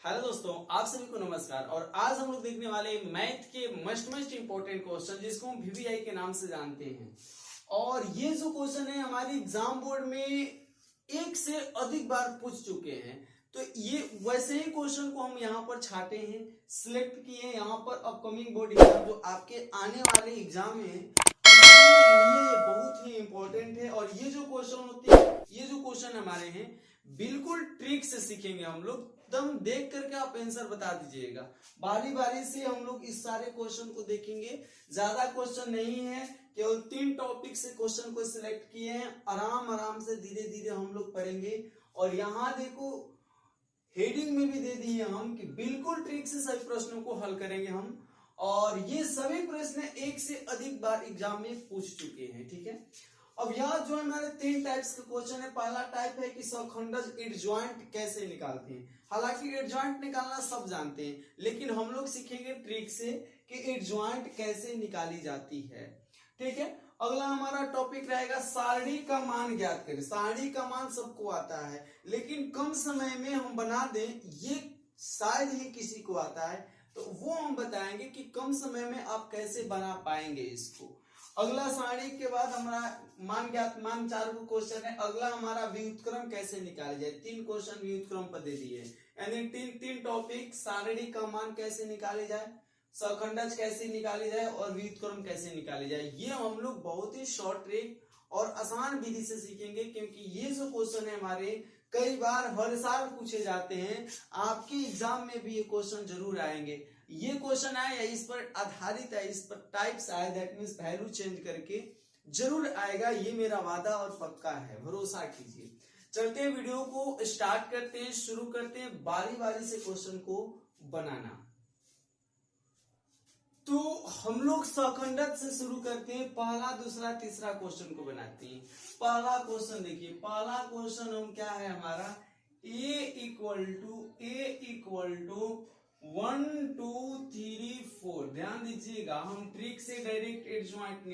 Hello दोस्तों, आप सभी को नमस्कार। और आज हम लोग देखने वाले मैथ के मस्ट इंपॉर्टेंट क्वेश्चन जिसको हम वीवीआई के नाम से जानते हैं। और ये जो क्वेश्चन है हमारी एग्जाम बोर्ड में एक से अधिक बार पूछ चुके हैं। तो ये वैसे ही क्वेश्चन को हम यहाँ पर छाटे हैं, सिलेक्ट किए हैं यहाँ पर अपकमिंग बोर्ड एग्जाम जो आपके आने वाले एग्जाम है ये बहुत ही इंपॉर्टेंट है। और ये जो क्वेश्चन होते हैं, ये जो क्वेश्चन हमारे हैं बिल्कुल ट्रिक से सीखेंगे हम लोग। एकदम देख करके आप आंसर बता दीजिएगा। बारी बारी से हम लोग इस सारे क्वेश्चन को देखेंगे। ज्यादा क्वेश्चन नहीं है, केवल 3 टॉपिक से क्वेश्चन को सिलेक्ट किए हैं। आराम से धीरे धीरे हम लोग पढ़ेंगे। और यहाँ देखो हेडिंग में भी दे दी है हम कि बिल्कुल ट्रिक से सभी प्रश्नों को हल करेंगे हम। और ये सभी प्रश्न एक से अधिक बार एग्जाम में पूछ चुके हैं, ठीक है। अब यहाँ जो हमारे 3 टाइप्स का क्वेश्चन है। पहला टाइप है कि सखंडज एडजॉइंट कैसे निकालते हैं। हालांकि एडजॉइंट निकालना सब जानते हैं, लेकिन हम लोग सीखेंगे ट्रिक से कि एडजॉइंट कैसे निकाली जाती है, ठीक है। अगला हमारा टॉपिक रहेगा सारणी का मान ज्ञात करें। सारणी का मान सबको आता है, लेकिन कम समय में हम बना दें ये शायद ही किसी को आता है। तो वो हम बताएंगे कि कम समय में आप कैसे बना पाएंगे इसको। अगला सारणी के बाद हमारा मान ज्ञात मान 4 को क्वेश्चन है। अगला हमारा व्युत्क्रम कैसे निकाले जाए। 3 क्वेश्चन व्युत्क्रम पर दे दिए, यानी 3 टॉपिक सारणी का मान कैसे निकाले जाए, सखंडज कैसे निकाली जाए और व्युत्क्रम कैसे निकाले जाए। ये हम लोग बहुत ही शॉर्ट ट्रिक और आसान विधि से सीखेंगे, क्योंकि ये जो क्वेश्चन है हमारे कई बार हर साल पूछे जाते हैं। आपके एग्जाम में भी ये क्वेश्चन जरूर आएंगे। ये क्वेश्चन आए या इस पर आधारित है, इस पर टाइप्स आए, दैट मीन्स वैल्यू चेंज करके जरूर आएगा। ये मेरा वादा और पक्का है, भरोसा कीजिए। चलते हैं वीडियो को स्टार्ट करते हैं, शुरू करते हैं बारी बारी से क्वेश्चन को बनाना। तो हम लोग सखंडज से शुरू करते हैं। पहला, दूसरा, तीसरा क्वेश्चन को बनाते हैं। पहला क्वेश्चन देखिए, पहला क्वेश्चन हम क्या है हमारा a इक्वल टू 1 2 3 4। ध्यान दीजिएगा, हम ट्रिक से डायरेक्ट एडजॉइंट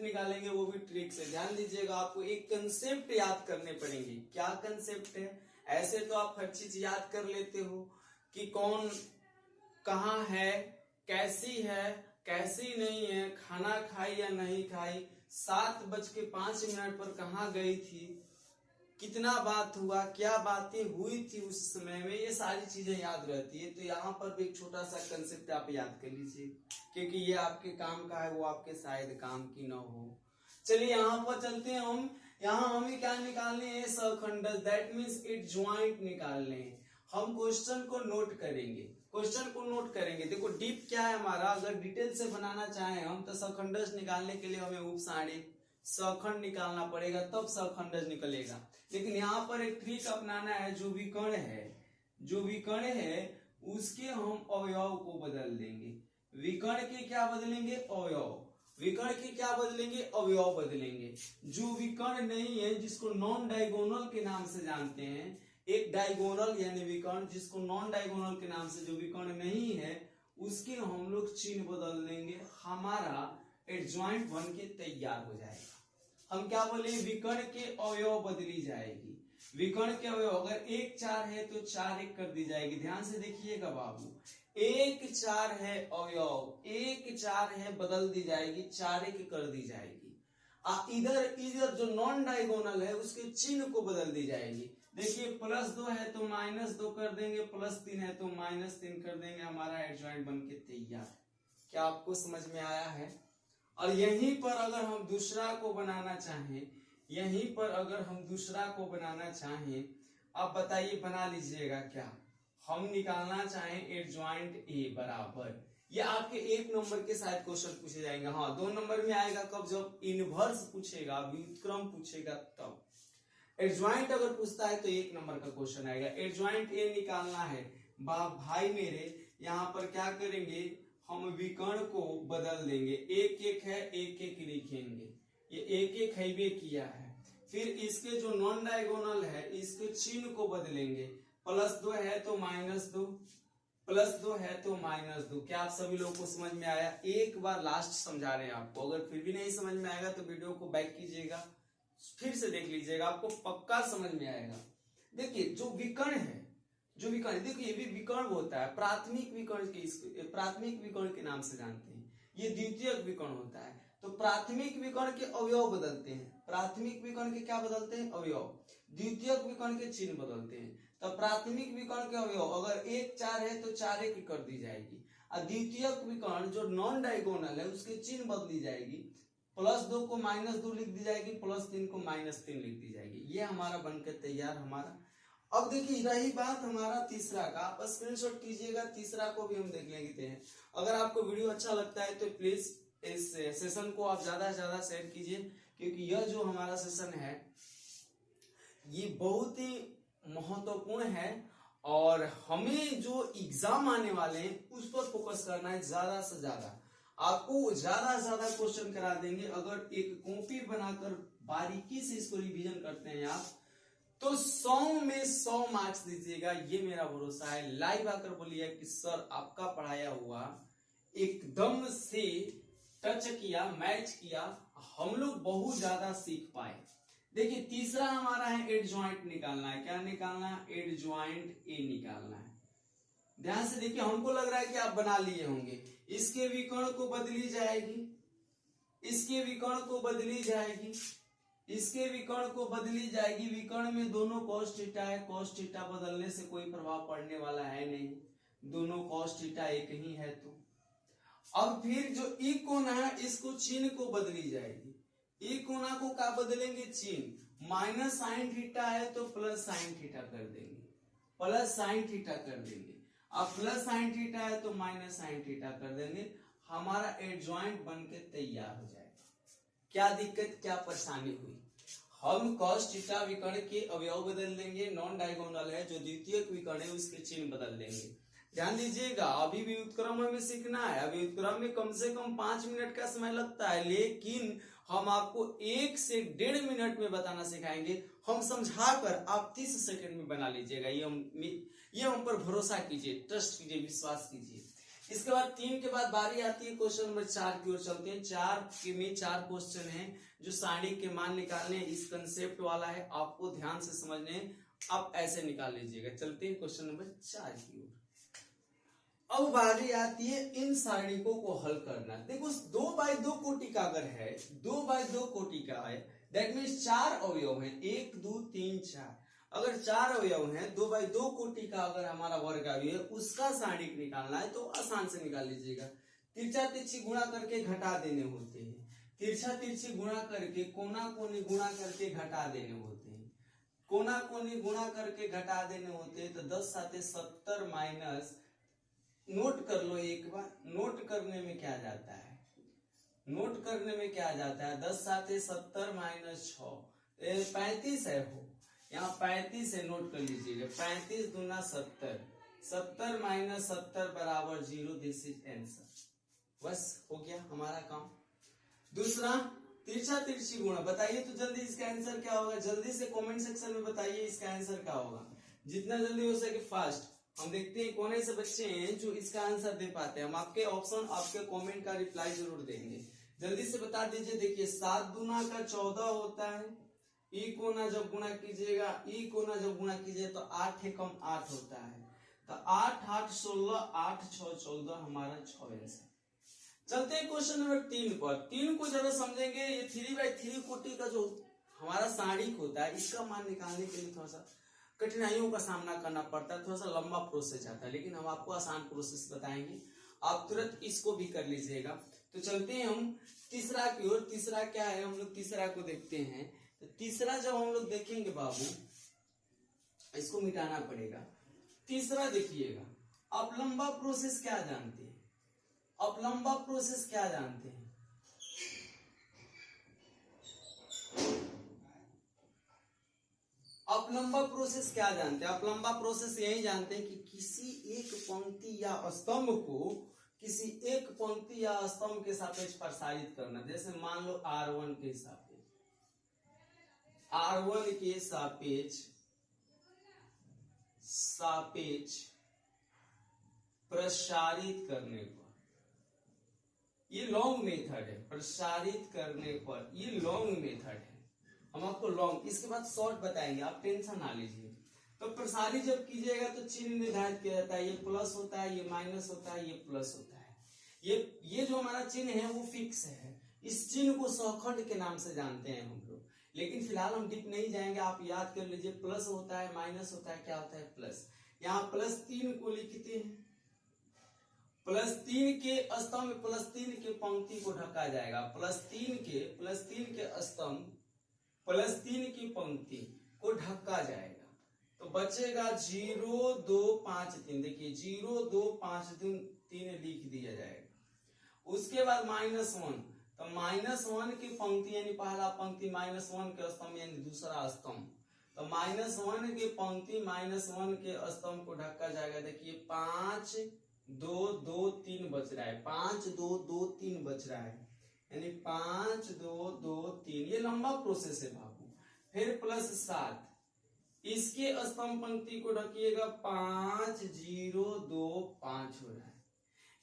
निकालेंगे, वो भी ट्रिक से। ध्यान दीजिएगा, आपको एक कंसेप्ट याद करने पड़ेंगे। क्या कंसेप्ट है? ऐसे तो आप हर चीज याद कर लेते हो कि कौन कहाँ है, कैसी नहीं है, खाना खाई या नहीं खाई, 7:05 पर कहाँ गई थी, कितना बात हुआ, क्या बातें हुई थी उस समय में, ये सारी चीजें याद रहती है। तो यहाँ पर भी एक छोटा सा कंसेप्ट आप याद कर लीजिए, क्योंकि ये आपके काम का है, वो आपके शायद काम की न हो। चलिए यहाँ पर चलते हैं हम। यहाँ हमें क्या निकालने हैं? सखंडज, दैट मीन्स एडजॉइंट निकालने हैं। हम क्वेश्चन को नोट करेंगे। देखो डीप क्या है हमारा, अगर डिटेल से बनाना चाहें हम तो सखंडज निकालने के लिए हमें उपसारणी सखंड निकालना पड़ेगा, तब सखंडज निकलेगा। लेकिन यहाँ पर एक ट्रिक अपनाना है। जो विकर्ण है उसके हम अवयव को बदल देंगे। विकर्ण के क्या बदलेंगे? अवयव बदलेंगे। जो विकर्ण नहीं है, जिसको नॉन डायगोनल के नाम से जानते हैं, एक डायगोनल यानी विकर्ण, जिसको नॉन डायगोनल के नाम से जो विकर्ण नहीं है उसके हम लोग चिन्ह बदल देंगे। हमारा एडजॉइंट बन के तैयार हो जाएगा। हम क्या बोले? विकर्ण के अवयव बदली जाएगी। विकर्ण के अवयव अगर 1 4 है तो 4 1 कर दी जाएगी। ध्यान से देखिएगा बाबू, 1 4 है अवयव, 1 4 है बदल दी जाएगी, 4 1 कर दी जाएगी। इधर जो नॉन डायगोनल है उसके चिन्ह को बदल दी जाएगी। देखिए +2 है तो -2 कर देंगे, +3 है तो -3 कर देंगे। हमारा एडजॉइंट बन के तैयार। क्या आपको समझ में आया है? और यहीं पर अगर हम दूसरा को बनाना चाहें, अब बताइए बना लीजिएगा क्या। हम निकालना चाहें एडजॉइंट ए बराबर, ये आपके 1 नंबर के शायद क्वेश्चन पूछे जाएंगे। हाँ 2 नंबर में आएगा कब? जब इनवर्स पूछेगा, व्युत्क्रम पूछेगा तब। एडजॉइंट अगर पूछता है तो 1 नंबर का क्वेश्चन आएगा। एडजॉइंट ए निकालना है भाई मेरे, यहाँ पर क्या करेंगे? हम विकर्ण को बदल देंगे। 1 1 है, 1 1 लिखेंगे, ये 1 1 हैवे किया है। फिर इसके जो नॉन डायगोनल है इसके चिन्ह को बदलेंगे। +2 है तो -2, क्या आप सभी लोगों को समझ में आया? एक बार लास्ट समझा रहे हैं आपको। अगर फिर भी नहीं समझ में आएगा तो वीडियो को बैक कीजिएगा, फिर से देख लीजिएगा, आपको पक्का समझ में आएगा। देखिए जो विकर्ण है जो विकर्ण, देखो ये भी विकर्ण होता है, प्राथमिक विकर्ण के नाम से जानते हैं, ये द्वितीयक विकर्ण होता है। तो प्राथमिक विकर्ण के अवयव बदलते हैं, प्राथमिक विकर्ण के क्या बदलते हैं, अवयव, द्वितीयक विकर्ण के चिन्ह बदलते हैं। तो प्राथमिक विकर्ण के अवयव अगर 1 4 है तो 4 1 कर दी जाएगी, और द्वितीयक विकर्ण जो नॉन डायगोनल है उसके चिन्ह बदली जाएगी, +2 को -2 लिख दी जाएगी, +3 को -3 लिख दी जाएगी। ये हमारा बनकर तैयार हमारा। अब देखिए रही बात हमारा तीसरा का, आप स्क्रीनशॉट कीजिएगा, तीसरा को भी हम देख लेते हैं। अगर आपको वीडियो अच्छा लगता है तो प्लीज इस सेशन को आप ज्यादा से ज्यादा शेयर कीजिए, क्योंकि यह जो हमारा सेशन है ये बहुत ही महत्वपूर्ण है और हमें जो एग्जाम आने वाले हैं उस पर फोकस करना है ज्यादा से ज्यादा। आपको ज्यादा से ज्यादा क्वेश्चन करा देंगे। अगर एक कॉपी बनाकर बारीकी से इसको रिवीजन करते हैं आप तो 100 में 100 मार्क्स दीजिएगा, ये मेरा भरोसा है। लाइव आकर बोलिए कि सर आपका पढ़ाया हुआ एकदम से टच किया, मैच किया, हम लोग बहुत ज्यादा सीख पाए। देखिए तीसरा हमारा है एड ज्वाइंट निकालना है। क्या निकालना है, एड ज्वाइंट ए निकालना है। ध्यान से देखिए, हमको लग रहा है कि आप बना लिए होंगे। इसके विकर्ण को बदली जाएगी, इसके विकर्ण को बदली जाएगी, इसके विकर्ण को बदली जाएगी। विकर्ण में दोनों cos थीटा है, cos थीटा बदलने से कोई प्रभाव पड़ने वाला है नहीं, दोनों cos थीटा एक ही है। तो अब फिर जो ई कोना है इसको चिन्ह को बदली जाएगी। ई कोना को क्या बदलेंगे, चिन्ह, माइनस साइन थीटा है तो प्लस साइन थीटा कर देंगे, प्लस साइन थीटा कर देंगे। अब प्लस साइन थीटा है तो माइनस साइन थीटा कर देंगे। हमारा एडजॉइंट बन के तैयार हो जाएगा। क्या दिक्कत, क्या परेशानी हुई, हम cos थीटा विकर्ण के अवयव बदल देंगे, नॉन डायगोनल है, जो द्वितीयक विकर्ण है उसके चिन्ह बदल देंगे। ध्यान दीजिएगा, अभी भी व्युत्क्रम हमें सीखना है। अभी व्युत्क्रम में कम से कम 5 मिनट का समय लगता है, लेकिन हम आपको 1 से 1.5 मिनट में बताना सिखाएंगे। हम समझाकर आप 30 सेकंड में बना लीजिएगा। ये हम पर भरोसा कीजिए, ट्रस्ट कीजिए, विश्वास कीजिए। इसके बाद 3 के बाद बारी आती है क्वेश्चन नंबर 4 की ओर चलते हैं। 4 में 4 क्वेश्चन हैं जो सारणी के मान निकालने, इस कंसेप्ट वाला है, आपको ध्यान से समझने, आप ऐसे निकाल लीजिएगा। चलते हैं क्वेश्चन नंबर 4 की ओर। अब बारी आती है इन सारणिकों को हल करना। देखो 2x2 कोटि का अगर है, 2x2 कोटि का है, दैट मीन्स 4 अवयव हैं, 1 2 3 4। अगर 4 अवयव हैं, 2x2 कोटि का अगर हमारा वर्ग अवयव है, उसका सारणिक निकालना है तो आसान से निकाल लीजिएगा। तिरछा तिरछी गुणा करके घटा देने होते हैं, तिरछा तिरछी गुणा करके, कोना कोनी गुणा करके घटा देने होते हैं, कोना कोनी गुणा करके घटा देने होते हैं। तो 10 7 70 माइनस, नोट कर लो एक बार, नोट करने में क्या जाता है, नोट करने में क्या जाता है, 10 7 70 माइनस 6 35 है। हो यहाँ 35 है, नोट कर लीजिएगा, 35 दूना 70, 70 माइनस 70 बराबर 0। This is answer. बस हो गया हमारा काम। दूसरा तिरछा तिरछी गुणा, बताइए तो जल्दी इसका आंसर क्या होगा, जल्दी से कमेंट सेक्शन में बताइए इसका आंसर क्या होगा, जितना जल्दी हो सके फास्ट। हम देखते हैं कौन ऐसे बच्चे हैं जो इसका आंसर दे पाते हैं। हम आपके ऑप्शन, आपके कमेंट का रिप्लाई जरूर देंगे, जल्दी से बता दीजिए। देखिए 7 दूना का 14 होता है, ई कोना जब गुणा कीजिएगा, ई कोना जब गुणा कीजिए तो 8 एकम 8 होता है, तो 8 8 16, 8 6 14, हमारा 6 आंसर। चलते हैं क्वेश्चन नंबर 3 पर। 3 को ज्यादा समझेंगे। ये 3x3 कोटि का जो हमारा सारणिक होता है, इसका मान निकालने के लिए थोड़ा सा कठिनाइयों का सामना करना पड़ता है, थोड़ा सा लंबा प्रोसेस आता है, लेकिन हम आपको आसान प्रोसेस बताएंगे, आप तुरंत इसको भी कर लीजिएगा। तो चलते हैं हम तीसरा की ओर। तीसरा क्या है, हम लोग तीसरा को देखते हैं। तो तीसरा जब हम लोग देखेंगे बाबू, इसको मिटाना पड़ेगा। तीसरा देखिएगा, आप लंबा प्रोसेस क्या जानते हैं, आप लंबा प्रोसेस क्या जानते हैं, आप लंबा प्रोसेस क्या जानते हैं, आप लंबा प्रोसेस यही जानते हैं कि किसी एक पंक्ति या स्तंभ को किसी एक पंक्ति या स्तंभ के सापेक्ष प्रसारित करना। जैसे मान लो R1 के सापेक्ष, R1 के सापेक्ष प्रसारित करने पर, ये लॉन्ग मेथड है, प्रसारित करने पर, ये लॉन्ग मेथड है। हम आपको लॉन्ग, इसके बाद शॉर्ट बताएंगे, आप टेंशन ना लीजिए। तो प्रसारित जब कीजिएगा तो चिन्ह निर्धारित किया जाता है, ये प्लस होता है, ये माइनस होता है, ये प्लस होता है। ये जो हमारा चिन्ह है वो फिक्स है। इस चिन्ह को सहखंड के नाम से जानते हैं हम लोग, लेकिन फिलहाल हम डीप नहीं जाएंगे। आप याद कर लीजिए, प्लस होता है, माइनस होता है, क्या होता है प्लस। यहाँ +3 को लिखते हैं, +3 के स्तंभ, +3 के पंक्ति को ढका जाएगा, +3 के स्तंभ, +3 की पंक्ति को ढका जाएगा। तो बचेगा 0 2 5 3। देखिए 0 2 5 3 लिख दिया जाएगा। उसके बाद -1, तो -1 की पंक्ति यानी पहला पंक्ति, -1 के स्तंभ यानी दूसरा स्तंभ, तो -1 की पंक्ति, -1 के स्तंभ को ढका जाएगा। देखिए 5 2 2 3 बच रहा है, 5 2 2 3 बच रहा है, यानी 5 2 2 3। ये लंबा प्रोसेस है बाबू। फिर +7, इसके स्तंभ पंक्ति को ढकिएगा, 5 0 2 5 हो रहा है।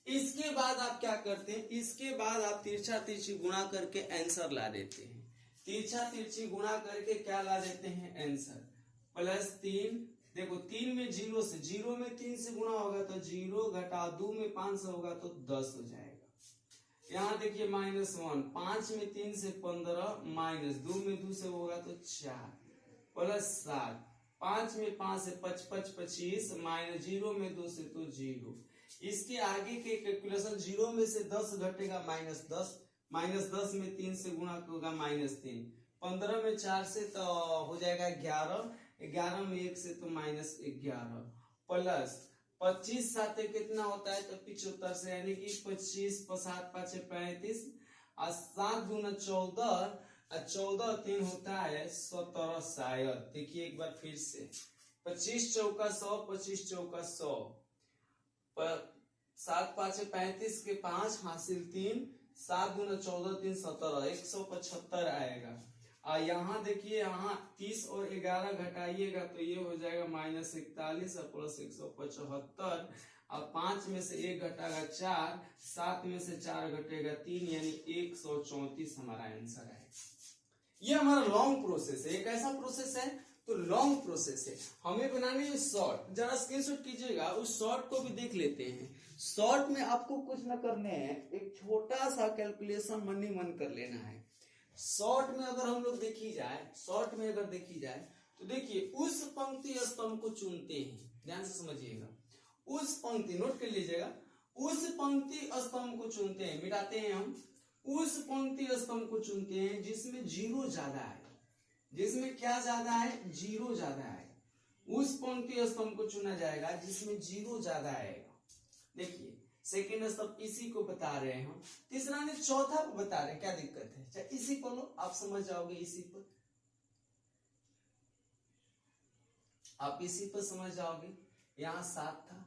इसके बाद आप क्या करते हैं, इसके बाद आप तिरछा तिरछी गुणा करके आंसर ला देते हैं। तिरछा तिरछी गुणा करके क्या ला देते हैं, आंसर। +3, देखो 3 में 0 से, 0 में 3 से गुणा होगा तो 0 घटा 2 में 5 से होगा तो 10 हो जाएगा। यहाँ देखिए -1, 5 में 3 से 15, -2 में 2 से होगा तो 4, +7, 5 में 5 से 55 25, -0 में 2 से तो 0। इसके आगे के कैलकुलेशन, 0 में से 10 घटेगा -10, -10 में 3 से गुणा होगा -3, 15 में 4 से तो हो जाएगा 11, 11 में 1 से तो -11, प्लस 25 साथ कितना होता है तो 75 से, यानी कि 25 7 5 35 और 7 दूना 14 और 14 3 होता है 17 शायद। देखिए एक बार फिर से, 25 चौका 100, 25 चौका 100, 7 5 35 के 5 हासिल 3, 7 दूना 14 3 17, 175 आएगा। और यहाँ देखिए, यहाँ 30 और 11 घटाइएगा तो ये हो जाएगा -41 और +175, और 5 में से 1 घटाएगा 4, 7 में से 4 घटेगा 3, यानी 134 हमारा आंसर है। ये हमारा लॉन्ग प्रोसेस है। एक ऐसा प्रोसेस है तो लॉन्ग प्रोसेस है, हमें बनानी है शॉर्ट। जरा स्क्रीनशॉट कीजिएगा, उस शॉर्ट को भी देख लेते हैं। शॉर्ट में आपको कुछ न करने हैं, एक छोटा सा कैलकुलेशन मन ही मन कर लेना है। शॉर्ट में अगर हम लोग देखी जाए, शॉर्ट में अगर देखी जाए तो देखिए उस पंक्ति स्तंभ को चुनते हैं, ध्यान से समझिएगा। उस पंक्ति, नोट कर लीजिएगा, उस पंक्ति स्तंभ को चुनते हैं, मिटाते हैं हम। उस पंक्ति स्तंभ को चुनते हैं जिसमें 0 ज्यादा है, जिसमें क्या ज्यादा है, 0 ज्यादा है। उस पंक्ति स्तंभ को चुना जाएगा जिसमें 0 ज्यादा आएगा। देखिए सेकेंड स्तंभ इसी को बता रहे हैं हम, तीसरा ने चौथा को बता रहे हैं, क्या दिक्कत है। चाहे इसी को लो, आप समझ जाओगे, इसी पर आप इसी पर समझ जाओगे। यहाँ 7 था,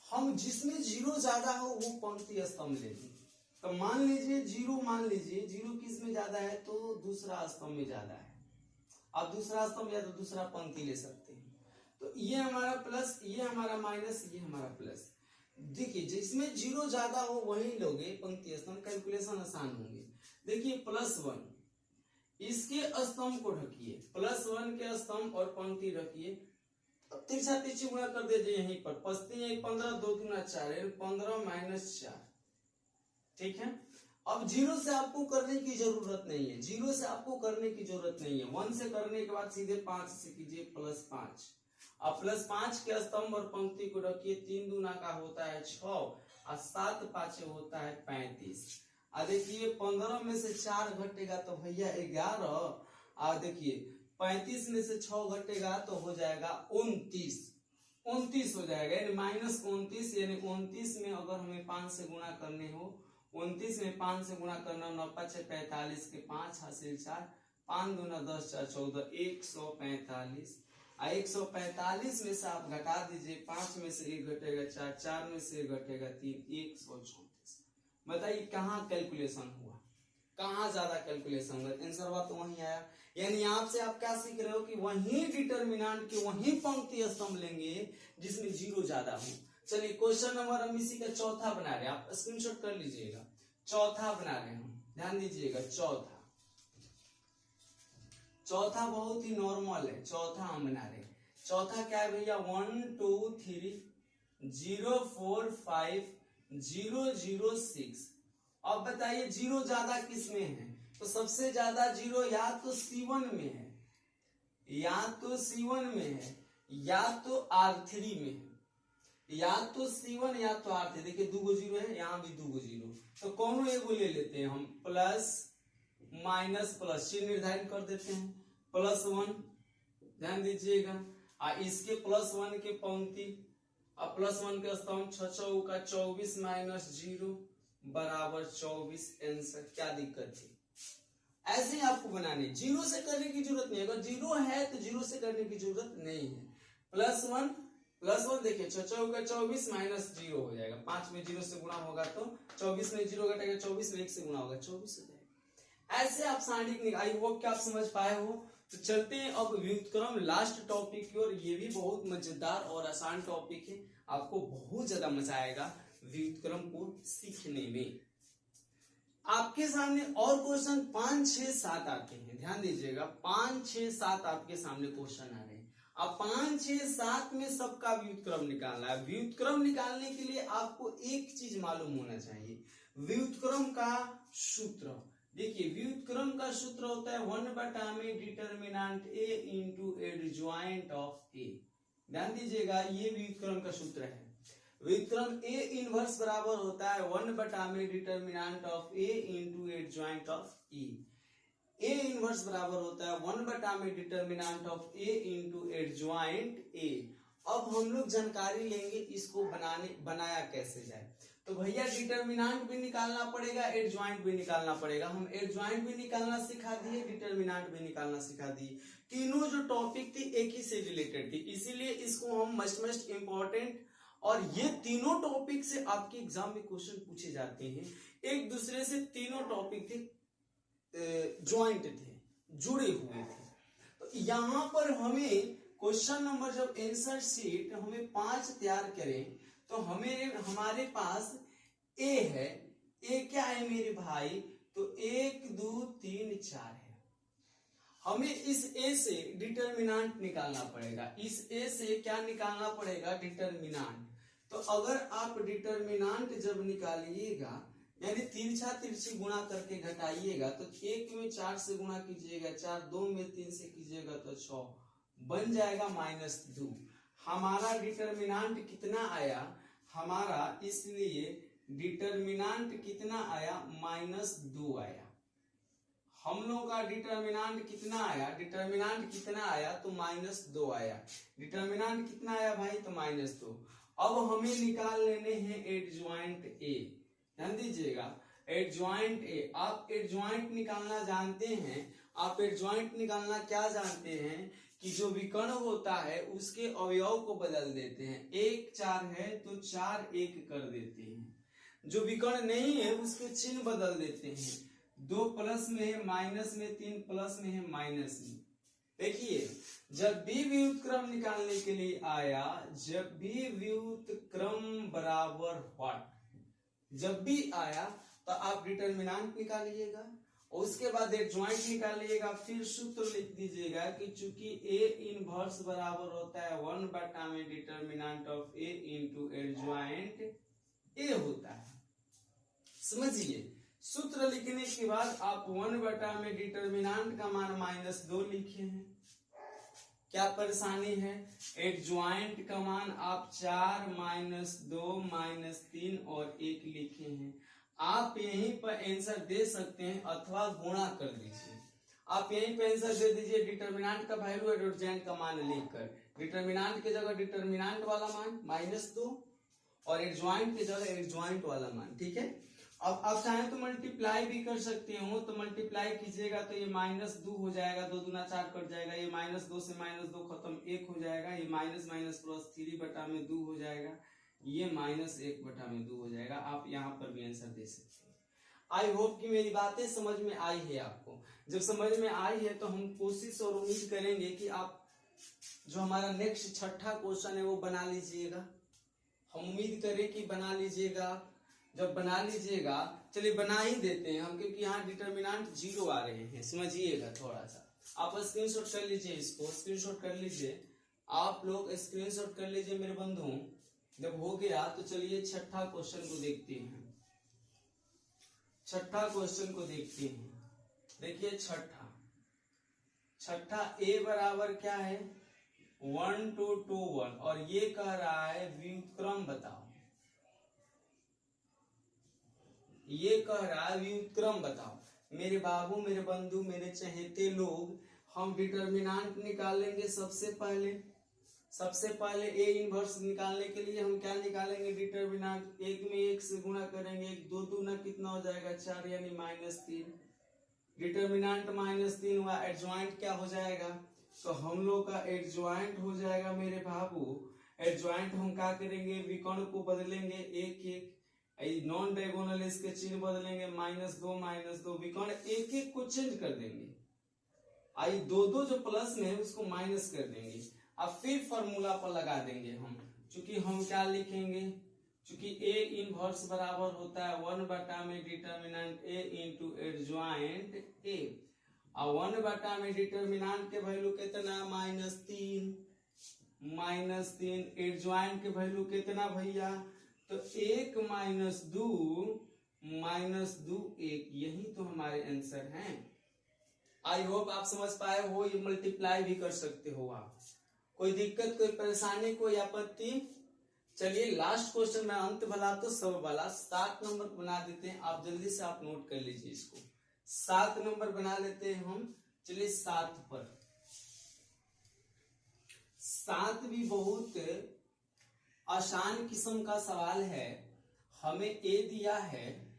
हम जिसमें 0 ज्यादा हो वो पंक्ति स्तंभ लेंगे। तो मान लीजिए 0, मान लीजिए 0 किस में ज्यादा है तो दूसरा स्तंभ में ज्यादा है। आप दूसरा स्तंभ या तो दूसरा पंक्ति ले सकते हैं। तो ये हमारा प्लस, ये हमारा माइनस, ये हमारा प्लस। देखिए जिसमें 0 ज्यादा हो वही लोगे पंक्ति स्तंभ, कैलकुलेशन आसान होंगे। देखिए +1, इसके स्तंभ को ढकिए, +1 के स्तंभ और पंक्ति ढकिए, तिरछा तिरछी गुणा कर दीजिए यहीं पर, 15 2 दूना 4, 15 - 4, ठीक है। अब 0 से आपको करने की जरूरत नहीं है, 0 से आपको करने की जरूरत नहीं है। 1 से करने के बाद सीधे 5 से कीजिए, +5। अब +5 के स्तंभ और पंक्ति को रखिए, 3 दूना का होता है 6 और 7 5 होता है 35। और देखिए 15 में से 4 घटेगा तो भैया 11, और देखिए 35 में से 6 घटेगा तो हो जाएगा 29, 29 हो जाएगा, यानी -29, यानी 29 में अगर हमें 5 से गुणा करने हो, 29 में 5 से गुणा करना, 9 5 45 के 5 हासिल 4, 5 दूना 10 4 14, 145। 145 में से आप घटा दीजिए, 5 में से 1 घटेगा 4, 4 में से 1 घटेगा 3, 134। बताइए कहाँ कैलकुलेशन हुआ, कहाँ ज्यादा कैलकुलेशन हुआ, आंसर बात तो वहीं आया। यानी आपसे आप क्या सीख रहे हो कि वही डिटर्मिनेंट के वही पंक्ति स्तंभ लेंगे जिसमें 0 ज्यादा हो। चलिए क्वेश्चन नंबर हम इसी का चौथा बना रहे हैं, आप स्क्रीनशॉट कर लीजिएगा। चौथा बना रहे हैं हम, ध्यान दीजिएगा। चौथा बहुत ही नॉर्मल है, चौथा हम बना रहे हैं। चौथा क्या है भैया 1 2 3 0 4 5 0 0 6। अब बताइए जीरो ज्यादा किस में है? तो सबसे ज्यादा जीरो या तो C1 में है, या तो C1 में है, या तो R3 में है, या तो C1 या तो R3। देखिए दो गो जीरो है, यहाँ भी दो गो जीरो, तो कौन एगो ले लेते हैं हम, प्लस माइनस प्लस चिन्ह निर्धारित कर देते हैं, +1 ध्यान दीजिएगा। इसके +1 के पंक्ति, अब +1 के स्तंभ 6 चौका 24 माइनस 0 बराबर 24 आंसर। क्या दिक्कत है? ऐसे ही आपको बनाने, जीरो से करने की जरूरत नहीं है। अगर जीरो है तो जीरो से करने की जरूरत नहीं है। +1 देखिए 6 चौका 24 माइनस 0 हो जाएगा, 5 में 0 से गुणा होगा तो 24 में 0 घटेगा, 24 में 1 से गुणा होगा 24 हो जाएगा। ऐसे आप सारणिक, आई होप कि आप समझ पाए हो। तो चलते हैं अब व्युत्क्रम लास्ट टॉपिक की ओर। ये भी बहुत मजेदार और आसान टॉपिक है, आपको बहुत ज्यादा मजा आएगा व्युत्क्रम को सीखने में। आपके सामने और क्वेश्चन 5 6 7 आते हैं, ध्यान दीजिएगा 5 6 7 आपके सामने क्वेश्चन आ रहे हैं। अब 5 6 7 में सबका व्युत्क्रम निकालना है। व्युत्क्रम निकालने के लिए आपको एक चीज मालूम होना चाहिए, व्युत्क्रम का सूत्र। देखिए व्युत्क्रम का सूत्र होता है 1 बटा में determinant A into adjoint of A. ध्यान दीजिएगा ये व्युत्क्रम का सूत्र है। व्युत्क्रम ए इनवर्स बराबर होता है 1 बटा में determinant of A into adjoint of E. A inverse बराबर होता है 1 बटा में determinant of A into adjoint A. अब हम लोग जानकारी लेंगे इसको बनाया कैसे जाए। तो भैया डिटर्मिनेंट भी निकालना पड़ेगा, एडजॉइंट भी निकालना पड़ेगा। हम एडजॉइंट भी निकालना सिखा दिए, डिटर्मिनेंट भी निकालना सिखा दिए। तीनों जो टॉपिक थी एक ही से रिलेटेड थी, इसीलिए इसको हम मस्ट इम्पोर्टेंट, और ये तीनों टॉपिक से आपके एग्जाम में क्वेश्चन पूछे जाते हैं। एक दूसरे से तीनों टॉपिक थे ज्वाइंट थे, जुड़े हुए थे। तो यहां पर हमें क्वेश्चन नंबर जब आंसर शीट हमें 5 तैयार करें तो हमारे पास ए है। ए क्या है मेरे भाई? तो 1 2 3 4 है। हमें इस ए से डिटर्मिनेंट निकालना पड़ेगा। इस ए से क्या निकालना पड़ेगा? डिटर्मिनेंट। तो अगर आप डिटर्मिनेंट जब निकालिएगा, यानी तिरछा तिरछी गुणा करके घटाइएगा, तो 1 में 4 से गुणा कीजिएगा 4, 2 में 3 से कीजिएगा तो 6, बन जाएगा -2। हमारा डिटर्मिनेंट कितना आया? हमारा इसलिए डिटर्मिनेंट कितना आया? -2 आया। हम लोग का डिटर्मिनेंट कितना आया? डिटर्मिनेंट कितना आया? तो -2 आया। डिटर्मिनेंट कितना आया भाई? तो -2। अब हमें निकाल लेने हैं एडजॉइंट ए। ध्यान दीजिएगा एडजॉइंट ए। आप एडजॉइंट निकालना जानते हैं। आप एडजॉइंट निकालना क्या जानते हैं कि जो विकर्ण होता है उसके अवयव को बदल देते हैं। 1 4 है तो 4 1 कर देते हैं। जो विकर्ण नहीं है उसके चिन्ह बदल देते हैं। 2 प्लस में है, माइनस में, 3 प्लस में है, माइनस में। देखिए जब भी व्युत्क्रम निकालने के लिए आया, जब भी व्युत्क्रम बराबर व्हाट, जब भी आया तो आप डिटर्मिनेंट निकालिएगा और उसके बाद एडजॉइंट निकालिएगा। फिर सूत्र लिख दीजिएगा कि चूंकि ए इनवर्स बराबर होता है 1 बटा में determinant of A into adjoint A होता है। समझिए सूत्र लिखने के बाद आप 1 बटा में डिटर्मिनेंट का मान -2 लिखे हैं। क्या परेशानी है? एडजॉइंट का मान आप 4 -2 -3 और 1 लिखे हैं। आप यहीं पर आंसर दे सकते हैं अथवा गुणा कर दीजिए। आप यहीं पर आंसर दे दीजिए डिटर्मिनेंट का वैल्यू एडजॉइंट का मान लेकर। डिटर्मिनेंट की जगह डिटर्मिनेंट वाला मान -2 और एडजॉइंट की जगह एडजॉइंट वाला मान। ठीक है। अब आप चाहें तो मल्टीप्लाई भी कर सकते हो, तो मल्टीप्लाई कीजिएगा तो ये -2 हो जाएगा, 2 दूना 4 कट जाएगा, ये -2 से -2 खत्म 1 हो जाएगा, ये माइनस प्लस 3 बटा में 2 हो जाएगा, ये -1 बटा में 2 हो जाएगा। आप यहाँ पर भी आंसर दे सकते हैं। आई होप कि मेरी बातें समझ में आई है आपको। जब समझ में आई है तो हम कोशिश और उम्मीद करेंगे कि आप जो हमारा नेक्स्ट 6ठा क्वेश्चन है वो बना लीजिएगा। हम उम्मीद करें कि बना लीजिएगा। जब बना लीजिएगा, चलिए बना ही देते हैं हम, क्योंकि यहाँ डिटर्मिनेंट 0 आ रहे हैं। समझिएगा थोड़ा सा, आप स्क्रीनशॉट कर लीजिए, इसको स्क्रीनशॉट कर लीजिए। आप लोग स्क्रीनशॉट कर लीजिए मेरे बंधु। जब हो गया तो चलिए छठा क्वेश्चन को देखते हैं। छठा क्वेश्चन को देखते हैं। देखिए छठा ए बराबर क्या है 1 2 2 1 और ये कह रहा है व्युत्क्रम बताओ। ये कह रहा है व्युत्क्रम बताओ। मेरे बाबू मेरे बंधु मेरे चहेते लोग, हम डिटर्मिनेंट निकालेंगे। सबसे पहले ए इनवर्स निकालने के लिए हम क्या निकालेंगे डिटर्मिनेंट। एक में एक से गुणा करेंगे, एक दो दूना कितना हो जाएगा 4 यानी -3। डिटर्मिनेंट -3 हुआ, एडजॉइंट क्या हो जाएगा तो हम लोग का एडजॉइंट हो जाएगा मेरे बाबू। एडजॉइंट हम क्या करेंगे विकर्ण को बदलेंगे एक एक, नॉन डायगोनल इसके चिन्ह बदलेंगे -2 विकर्ण एक एक को चेंज कर देंगे। आई दो जो प्लस में है उसको माइनस कर देंगे। अब फिर फॉर्मूला पर लगा देंगे हम, चूंकि हम क्या लिखेंगे, चूंकि ए इनवर्स बराबर होता है 1 बटा में determinant A into adjoint A, और 1 बटा में डिटर्मिनेंट के वैल्यू कितना -3, एडजॉइंट के वैल्यू कितना भैया तो 1 - 2 1, यही तो हमारे आंसर हैं। आई होप आप समझ पाए हो। ये मल्टीप्लाई भी कर सकते हो आप, कोई दिक्कत कोई परेशानी कोई आपत्ति। चलिए लास्ट क्वेश्चन में अंत भला तो सब भला 7 नंबर बना देते हैं। आप जल्दी से आप नोट कर लीजिए इसको, 7 नंबर बना लेते हैं हम। चलिए 7 पर, 7 भी बहुत आसान किस्म का सवाल है। हमें ए दिया है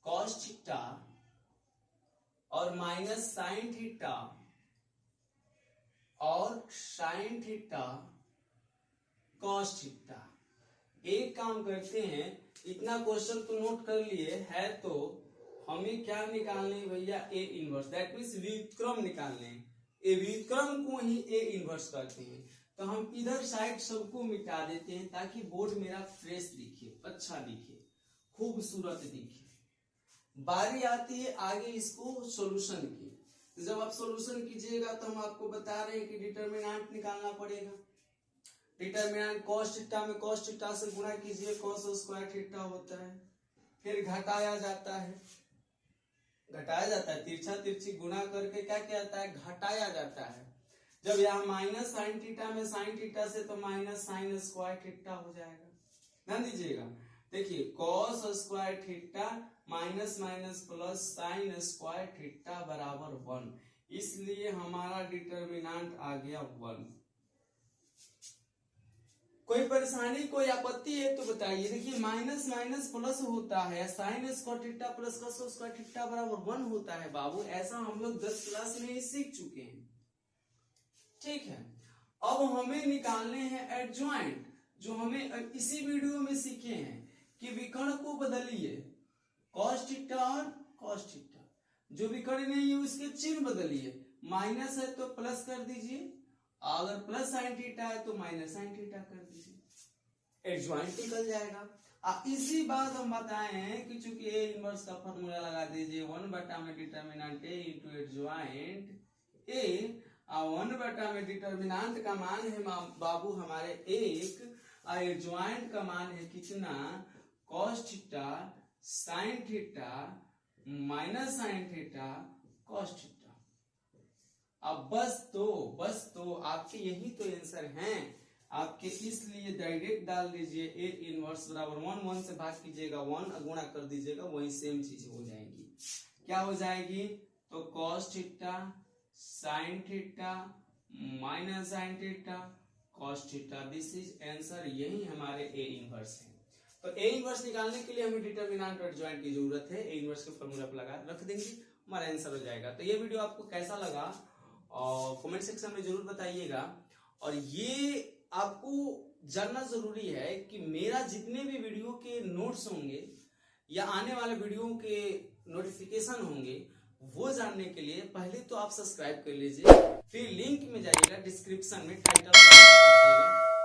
cos थीटा और माइनस साइन थीटा और साइन थीटा cos थीटा। एक काम करते हैं, इतना क्वेश्चन तो नोट कर लिए है, तो हमें क्या निकालने भैया ए इनवर्स, दैट मीन्स व्युत्क्रम निकालने। ए व्युत्क्रम को ही ए इनवर्स करते हैं। तो हम इधर साइड सबको मिटा देते हैं ताकि बोर्ड मेरा फ्रेश दिखे, अच्छा दिखे, खूबसूरत दिखे। बारी आती है आगे इसको सॉल्यूशन की। तो जब आप सॉल्यूशन कीजिएगा तो हम आपको बता रहे हैं कि डिटर्मिनेंट निकालना पड़ेगा। डिटर्मिनेंट cos थीटा में cos थीटा से गुणा कीजिए, cos स्क्वायर थीटा होता है, फिर घटाया जाता है, तिरछा तिरछी गुणा करके क्या कहता है घटाया जाता है। जब यहाँ माइनस साइन थीटा में साइन थीटा से तो माइनस साइन स्क्वायर थीटा हो जाएगा। ध्यान दीजिएगा, देखिए cos square theta minus minus plus sine square theta बराबर 1, इसलिए हमारा डिटर्मिनेंट आ गया 1। कोई परेशानी कोई आपत्ति है तो बताइए। देखिए माइनस माइनस प्लस होता है, sine square theta plus cos square theta बराबर 1 होता है बाबू। ऐसा हम लोग 10 क्लास में ही सीख चुके हैं, ठीक है। अब हमें निकालने हैं एडजॉइंट, जो हमें इसी वीडियो में सीखे हैं कि विकर्ण को बदलिए, cos थीटा और cos थीटा। जो विकर्ण नहीं है उसके चिन्ह बदलिए, माइनस है तो प्लस कर दीजिए, अगर प्लस साइन थीटा है तो माइनस साइन थीटा कर दीजिए, एडजॉइंट निकल जाएगा। इसी बात हम बताए हैं कि चूंकि ए इनवर्स का फॉर्मूला लगा दीजिए 1 बटा में determinant A into adjoint A, 1 बटा में डिटर्मिनेंट का मान है बाबू हमारे 1, एडजॉइंट का मान है कितना cos theta sine theta minus sine theta cos theta. अब बस तो आपके यही तो आंसर हैं आपके, इसलिए डायरेक्ट डाल दीजिए ए इनवर्स बराबर 1, 1 से भाग कीजिएगा 1 गुणा कर दीजिएगा, वही सेम चीज हो जाएगी। क्या हो जाएगी तो cos theta sine theta minus sine theta cos theta, this is answer. यही हमारे ए इनवर्स है। तो ए इनवर्स निकालने के लिए हमें डिटर्मिनेंट और एडजॉइंट की जरूरत है। ए इनवर्स के फॉर्मूला पर लगा रख देंगे, हमारा आंसर हो जाएगा। तो ये वीडियो आपको कैसा लगा और कमेंट सेक्शन में जरूर बताइएगा। और ये आपको जानना जरूरी है कि मेरा जितने भी वीडियो के नोट्स होंगे या आने वाले वीडियो के नोटिफिकेशन होंगे, वो जानने के लिए पहले तो आप सब्सक्राइब कर लीजिए, फिर लिंक में जाइएगा, डिस्क्रिप्शन में टाइटल तो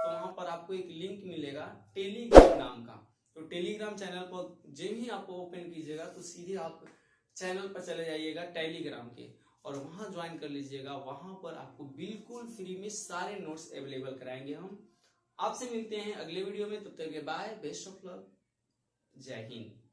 वहां पर आपको एक लिंक मिलेगा टेलीग्राम नाम का। तो टेलीग्राम चैनल पर जब ही आप ओपन कीजिएगा तो सीधे आप चैनल पर चले जाइएगा टेलीग्राम के, और वहां ज्वाइन कर लीजिएगा। वहां पर आपको बिल्कुल फ्री में सारे नोट्स अवेलेबल कराएंगे हम। आपसे मिलते हैं अगले वीडियो में, तब तक के बाय, बेस्ट ऑफ लक, जय हिंद।